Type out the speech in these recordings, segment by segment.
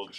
will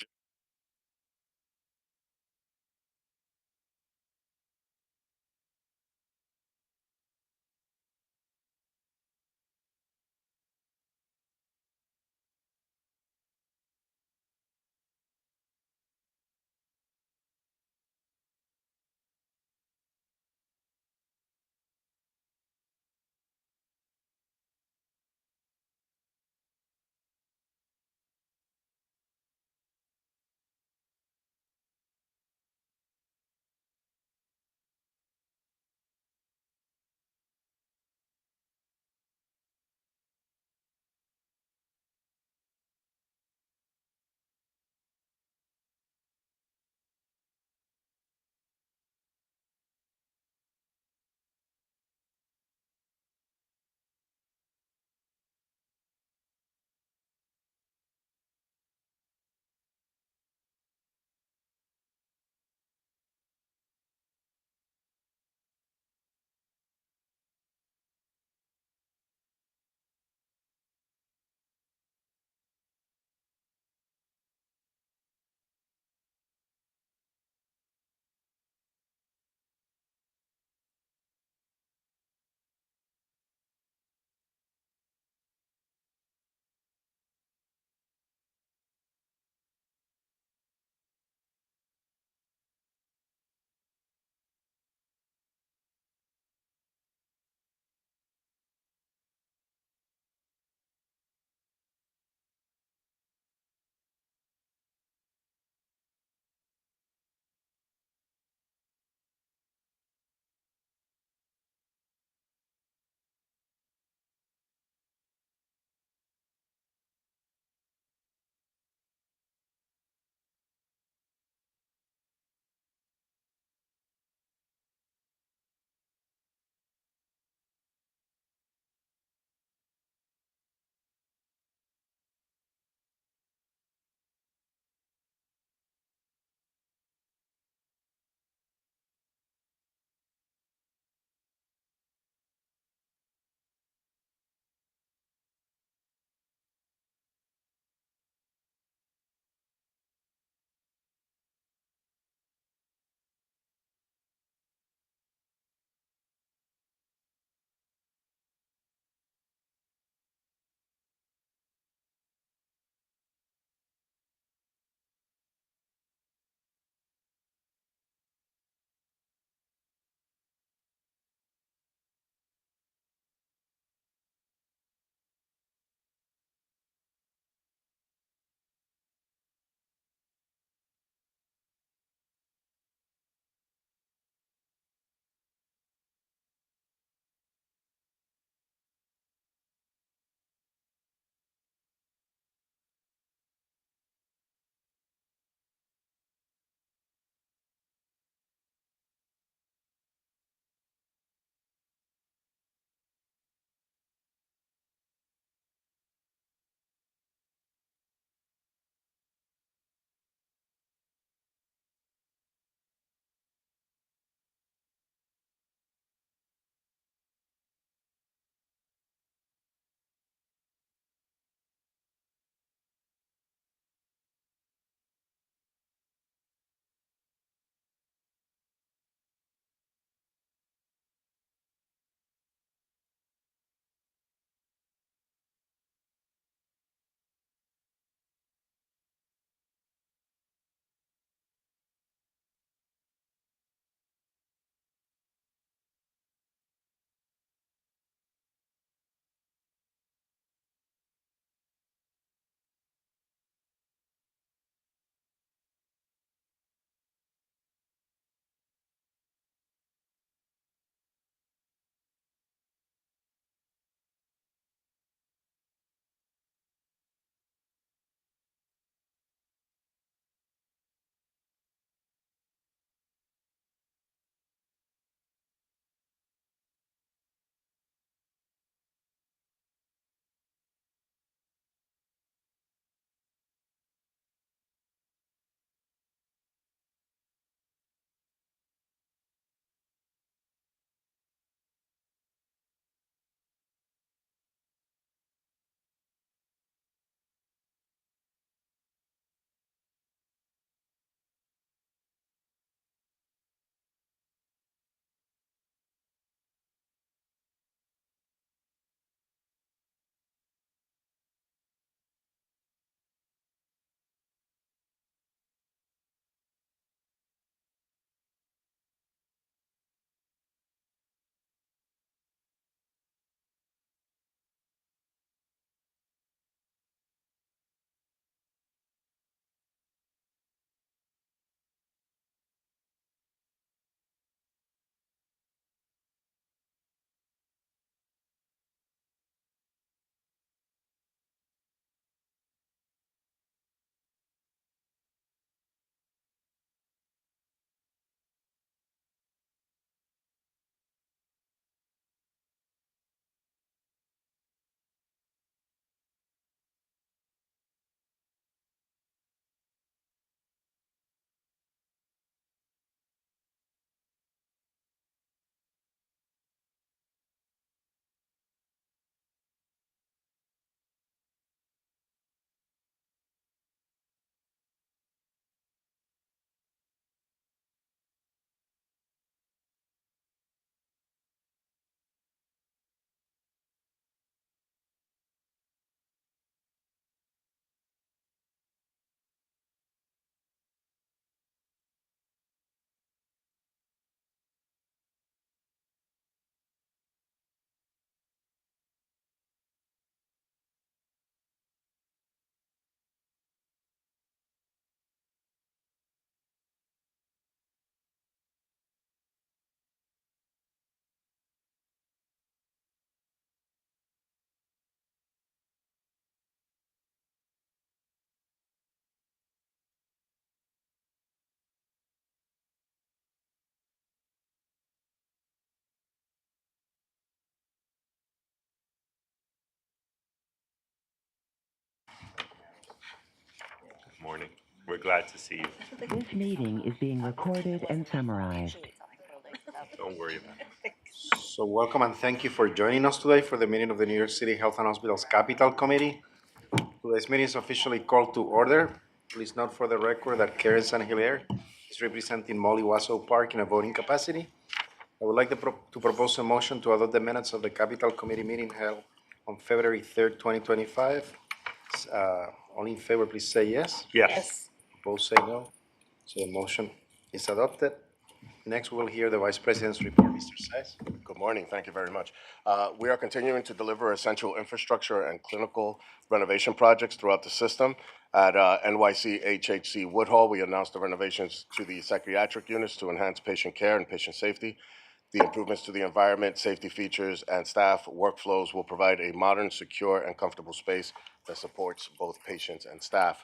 Morning. We're glad to see you. This meeting is being recorded and summarized. Don't worry about it. So welcome and thank you for joining us today for the meeting of the New York City Health and Hospitals Capital Committee. Today's meeting is officially called to order. Please note for the record that Karen San Hilaire is representing Molly Wasso Park in a voting capacity. I would like to propose a motion to adopt the minutes of the Capital Committee meeting held on February 3rd, 2025. All in favor, please say yes. Yes. Opposed, say no. So the motion is adopted. Next, we'll hear the Vice President's report, Mr. Saiz. Good morning. Thank you very much. We are continuing to deliver essential infrastructure and clinical renovation projects throughout the system. At NYC HHC Woodhull, we announced the renovations to the psychiatric units to enhance patient care and patient safety. The improvements to the environment, safety features, and staff workflows will provide a modern, secure, and comfortable space that supports both patients and staff.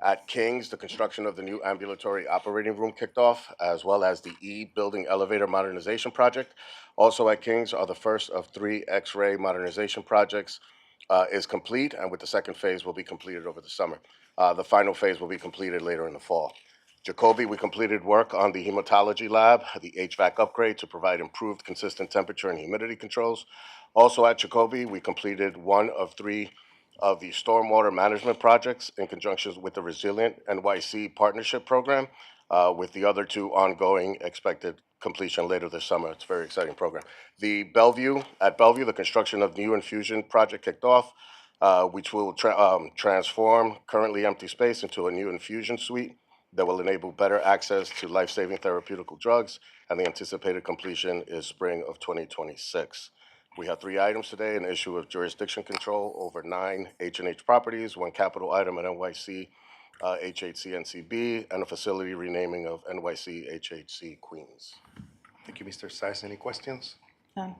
At King's, the construction of the new ambulatory operating room kicked off, as well as the E building elevator modernization project. Also at King's are the first of 3 X-ray modernization projects is complete, and with the second phase will be completed over the summer. The final phase will be completed later in the fall. Jacoby, we completed work on the hematology lab, the HVAC upgrade to provide improved consistent temperature and humidity controls. Also at Jacoby, we completed 1 of 3 of the stormwater management projects in conjunction with the Resilient NYC Partnership Program, with the other 2 ongoing expected completion later this summer. It's a very exciting program. At Bellevue, the construction of new infusion project kicked off, which will transform currently empty space into a new infusion suite that will enable better access to life-saving therapeutical drugs, and the anticipated completion is spring of 2026. We have 3 items today: an issue of jurisdiction control over 9 H&H properties, 1 capital item at NYC HHC NCB, and a facility renaming of NYC HHC Queens. Thank you, Mr. Saiz. Any questions? None.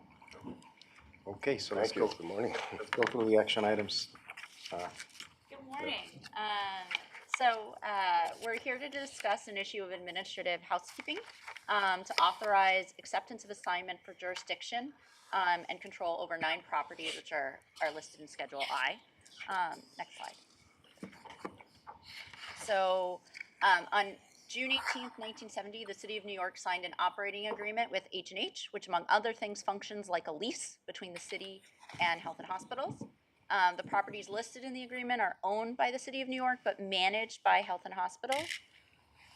Okay, so Thank you. Good morning. let's go through the action items. Good morning. We're here to discuss an issue of administrative housekeeping to authorize acceptance of assignment for jurisdiction and control over 9 properties, which are listed in Schedule I. Next slide. So on June 18th, 1970, the City of New York signed an operating agreement with H&H, which among other things functions like a lease between the city and Health and Hospitals. The properties listed in the agreement are owned by the City of New York, but managed by Health and Hospitals.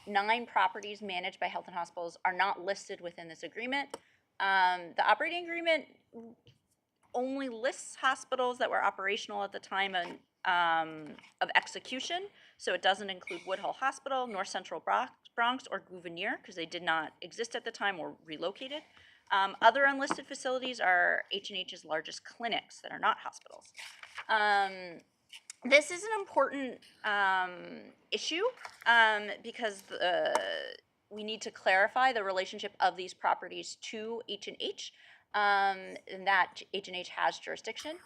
9 properties managed by Health and Hospitals are not listed within this agreement. The operating agreement only lists hospitals that were operational at the time of execution, so it doesn't include Woodhull Hospital, North Central Bronx, or Gouverneur, because they did not exist at the time or relocated. Other unlisted facilities are H&H's largest clinics that are not hospitals. This is an important issue because we need to clarify the relationship of these properties to H&H, and that H&H has jurisdiction.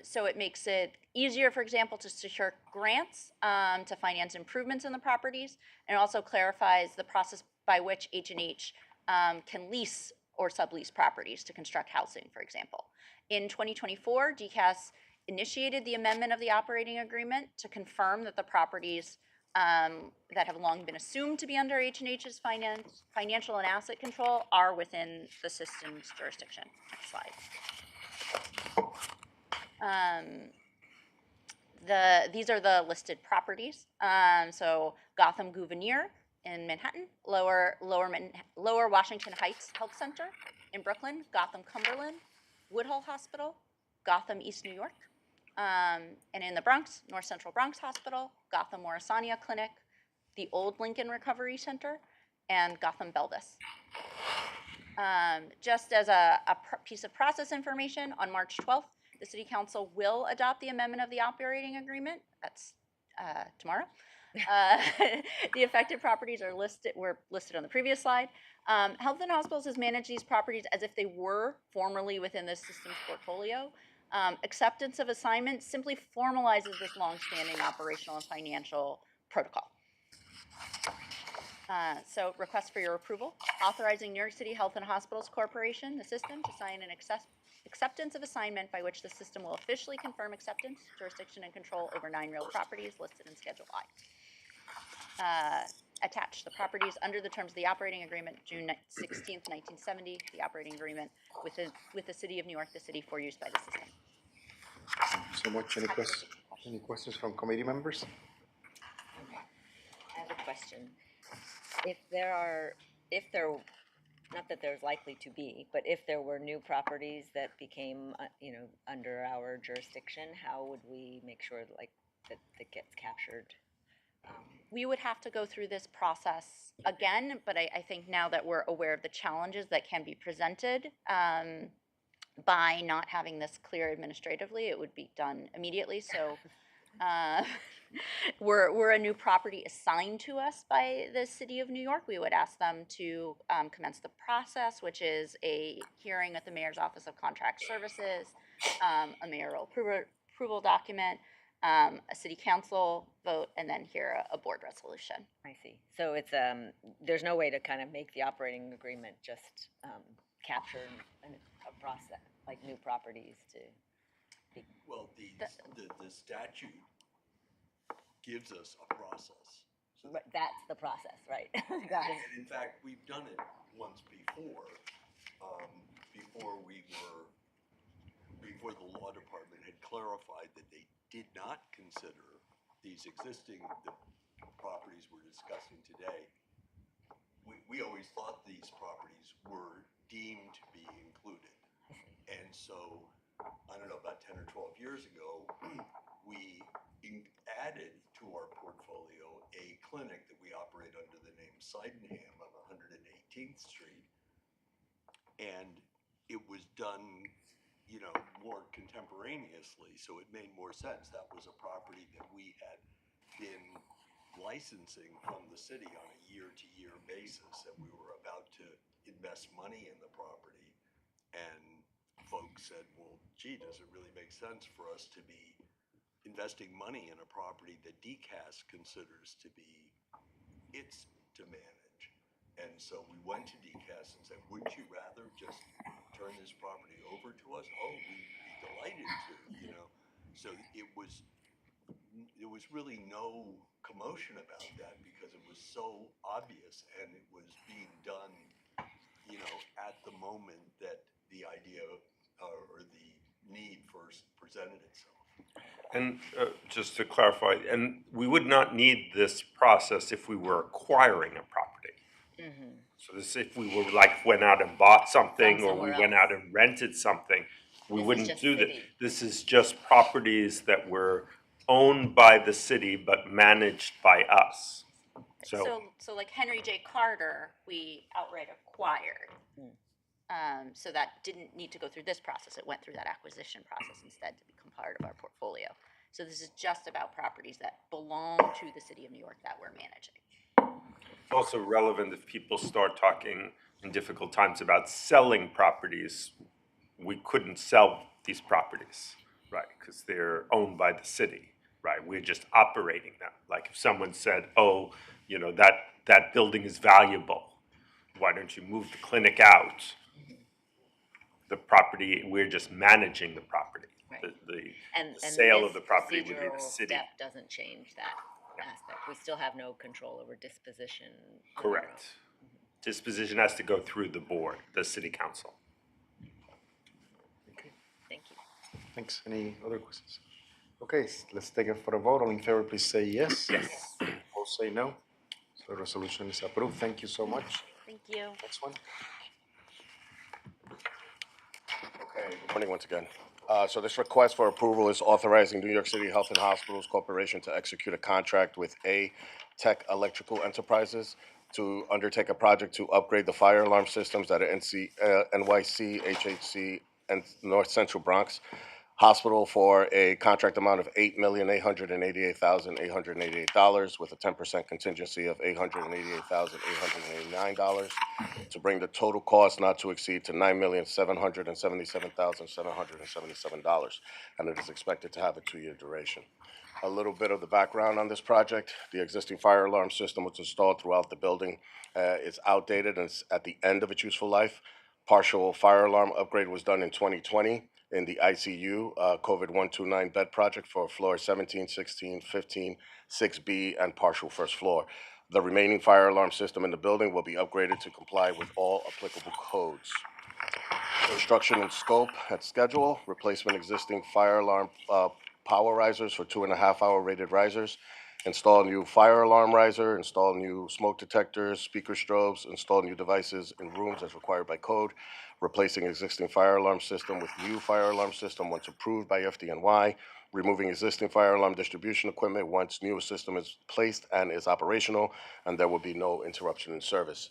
So it makes it easier, for example, to secure grants to finance improvements in the properties, and also clarifies the process by which H&H can lease or sublease properties to construct housing, for example. In 2024, DCAS initiated the amendment of the operating agreement to confirm that the properties that have long been assumed to be under H&H's financial and asset control are within the system's jurisdiction. Next slide. These are the listed properties. So Gotham Gouverneur in Manhattan, Lower Washington Heights Health Center in Brooklyn, Gotham Cumberland, Woodhull Hospital, Gotham East New York, and in the Bronx, North Central Bronx Hospital, Gotham Morrisania Clinic, the Old Lincoln Recovery Center, and Gotham Belvis. Just as a piece of process information, on March 12th, the City Council will adopt the amendment of the operating agreement. That's tomorrow. The affected properties were listed on the previous slide. Health and Hospitals has managed these properties as if they were formerly within the system's portfolio. Acceptance of assignment simply formalizes this long-standing operational and financial protocol. So request for your approval, authorizing New York City Health and Hospitals Corporation, the system, to sign an acceptance of assignment by which the system will officially confirm acceptance, jurisdiction, and control over 9 real properties listed in Schedule I. attached. The properties under the terms of the operating agreement, June 16th, 1970, the operating agreement with the City of New York, the city for use by the system. So much. Any questions from committee members? I have a question. Not that there's likely to be, but if there were new properties that became, under our jurisdiction, how would we make sure that gets captured? We would have to go through this process again, but I think now that we're aware of the challenges that can be presented, by not having this clear administratively, it would be done immediately. So we're a new property assigned to us by the City of New York. We would ask them to commence the process, which is a hearing at the Mayor's Office of Contract Services, a mayoral approval document, a City Council vote, and then here a board resolution. I see. So it's, there's no way to kind of make the operating agreement just capture a process, like new properties to be. Well, the statute gives us a process. So Right, that's the process, right? Got it. and in fact, we've done it once before, before the law department had clarified that they did not consider these existing properties we're discussing today. We always thought these properties were deemed to be included. And so, I don't know, about 10 or 12 years ago, we added to our portfolio a clinic that we operate under the name Sydenham on 118th Street. And it was done, more contemporaneously, so it made more sense. That was a property that we had been licensing from the city on a year-to-year basis, and we were about to invest money in the property. And folks said, well, gee, does it really make sense for us to be investing money in a property that DCAS considers to be its to manage? And so we went to DCAS and said, wouldn't you rather just turn this property over to us? Oh, we'd be delighted to, So there was really no commotion about that because it was so obvious and it was being done, at the moment that the idea or the need first presented itself. And just to clarify, and we would not need this process if we were acquiring a property. Mm-hmm. So this, if we were went out and bought something, From or we somewhere went else. out and rented something, we This is wouldn't just do that. city. This is just properties that were owned by the city but managed by us. So like Henry J. Carter, we outright acquired. So that didn't need to go through this process. It went through that acquisition process instead to become part of our portfolio. So this is just about properties that belong to the City of New York that we're managing. It's also relevant if people start talking in difficult times about selling properties. We couldn't sell these properties, right? Because they're owned by the city, right? We're just operating them. Like if someone said, oh, that building is valuable, why don't you move the clinic out? The property, we're just managing the property. Right. The sale of this the property would be the procedural city. step doesn't change that aspect. We still have no control over disposition. on our Correct. Disposition has to go through the board, the city council. own. Thank you. Thanks. Any other questions? Okay, let's take it for a vote. All in favor, please say yes. Yes. Opposed, say no. So the resolution is approved. Thank you so much. Thank you. Next one. Okay, good morning once again. So this request for approval is authorizing New York City Health and Hospitals Corporation to execute a contract with A Tech Electrical Enterprises to undertake a project to upgrade the fire alarm systems at NYC, HHC, and North Central Bronx Hospital for a contract amount of $8,888,888 with a 10% contingency of $888,889 to bring the total cost not to exceed to $9,777,777, and it is expected to have a 2-year duration. A little bit of the background on this project: the existing fire alarm system was installed throughout the building. It's outdated and it's at the end of its useful life. Partial fire alarm upgrade was done in 2020. in the ICU COVID 129 bed project for floor 17, 16, 15, 6B, and partial first floor. The remaining fire alarm system in the building will be upgraded to comply with all applicable codes. Construction and scope at schedule, replacement existing fire alarm power risers for 2.5-hour rated risers, install new fire alarm riser, install new smoke detectors, speaker strobes, install new devices in rooms as required by code, replacing existing fire alarm system with new fire alarm system once approved by FDNY, removing existing fire alarm distribution equipment once new system is placed and is operational, and there will be no interruption in service.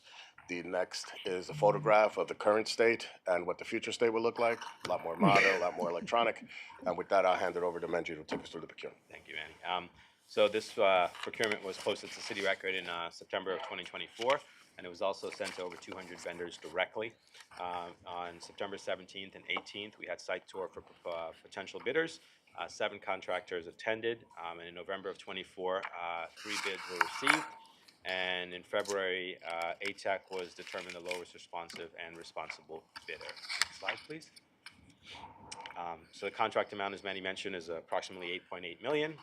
The next is a photograph of the current state and what the future state will look like. A lot more modern, a lot more electronic. And with that, I'll hand it over to Menji to take us through the procurement. Thank you, Manny. So this procurement was posted to City Record in September of 2024, and it was also sent to over 200 vendors directly. On September 17th and 18th, we had site tour for potential bidders. 7 contractors attended, and in November of 24, 3 bids were received. And in February, ATEC was determined the lowest responsive and responsible bidder. Next slide, please. So the contract amount, as Manny mentioned, is approximately $8.8 million.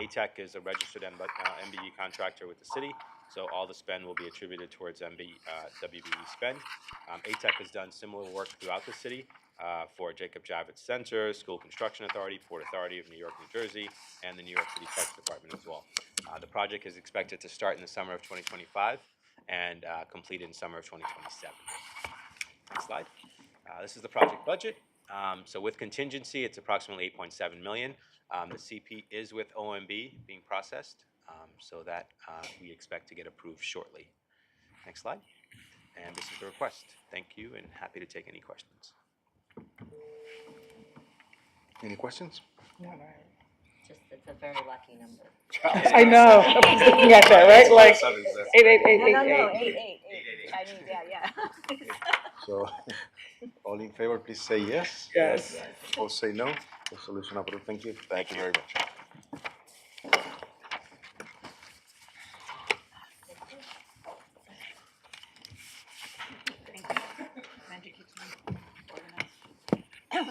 ATEC is a registered MBE contractor with the city, so all the spend will be attributed towards WBE spend. ATEC has done similar work throughout the city for Jacob Javits Center, School Construction Authority, Port Authority of New York, New Jersey, and the New York City Parks Department as well. The project is expected to start in the summer of 2025 and complete in summer of 2027. Next slide. This is the project budget. So with contingency, it's approximately $8.7 million. The CP is with OMB being processed, so that we expect to get approved shortly. Next slide. And this is the request. Thank you, and happy to take any questions. Any questions? Just, it's a very lucky number. I know. I was looking at that, right? Like 88888. 8. I mean, yeah. So, all in favor, please say yes. Yes. Opposed, say no. Resolution approved. Thank you. Thank you very much. Good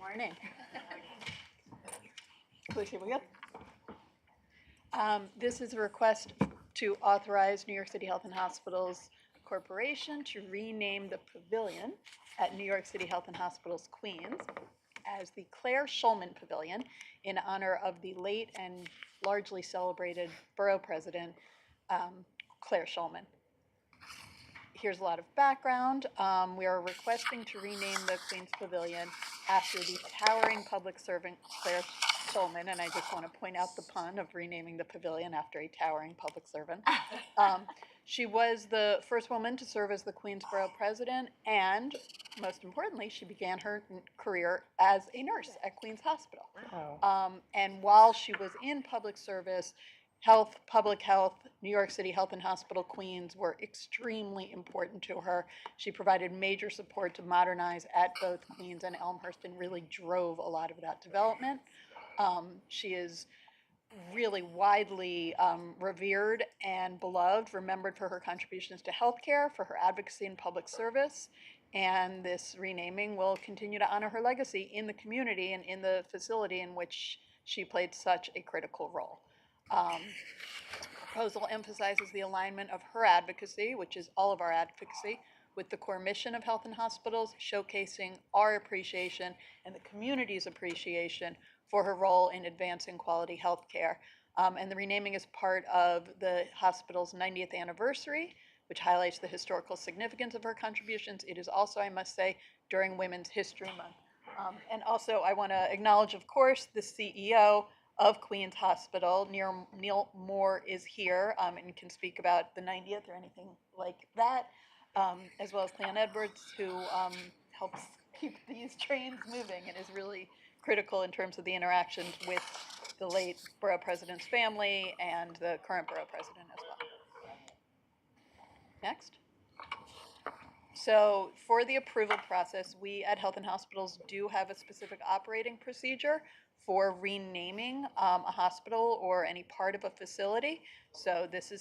morning. Alicia, we good? This is a request to authorize New York City Health and Hospitals Corporation to rename the pavilion at New York City Health and Hospitals Queens as the Claire Shulman Pavilion in honor of the late and largely celebrated borough president, Claire Shulman. Here's a lot of background. We are requesting to rename the Queens Pavilion after the towering public servant Claire Shulman, and I just want to point out the pun of renaming the pavilion after a towering public servant. She was the first woman to serve as the Queensborough president, and most importantly, she began her career as a nurse at Queens Hospital. And while she was in public service, public health, New York City Health and Hospital Queens were extremely important to her. She provided major support to modernize at both Queens and Elmhurst and really drove a lot of that development. She is really widely revered and beloved, remembered for her contributions to healthcare, for her advocacy in public service, and this renaming will continue to honor her legacy in the community and in the facility in which she played such a critical role. Proposal emphasizes the alignment of her advocacy, which is all of our advocacy, with the core mission of health and hospitals, showcasing our appreciation and the community's appreciation for her role in advancing quality health care. And the renaming is part of the hospital's 90th anniversary, which highlights the historical significance of her contributions. It is also, I must say, during Women's History Month. And also, I want to acknowledge, of course, the CEO of Queens Hospital. Neil Moore is here and can speak about the 90th or anything like that, as well as Clan Edwards, who helps keep these trains moving and is really critical in terms of the interactions with the late borough president's family and the current borough president as well. Next. So for the approval process, we at Health and Hospitals do have a specific operating procedure for renaming a hospital or any part of a facility. So this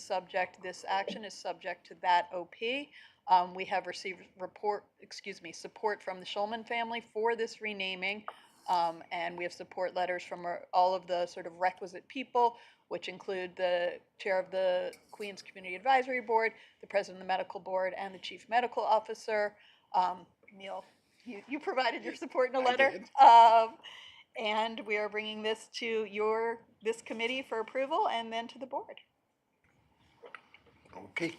action is subject to that OP. We have received support from the Schulman family for this renaming. And we have support letters from all of the sort of requisite people, which include the chair of the Queens Community Advisory Board, the president of the medical board, and the chief medical officer. Neil, you provided your support in a letter. And we are bringing this to this committee for approval and then to the board. Okay.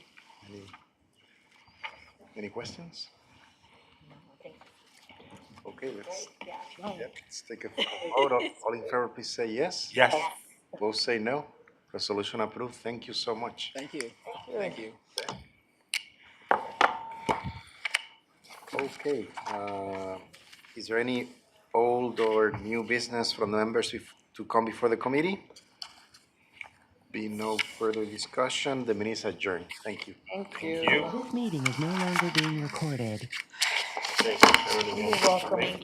Any questions? Okay, let's take a vote. All in favor, please say yes. Yes. Both say no. Resolution approved. Thank you so much. Thank you. Thank you. Okay, is there any old or new business from the members to come before the committee? Be no further discussion, the meeting is adjourned. Thank you. Thank you. This meeting is no longer being recorded. You're welcome.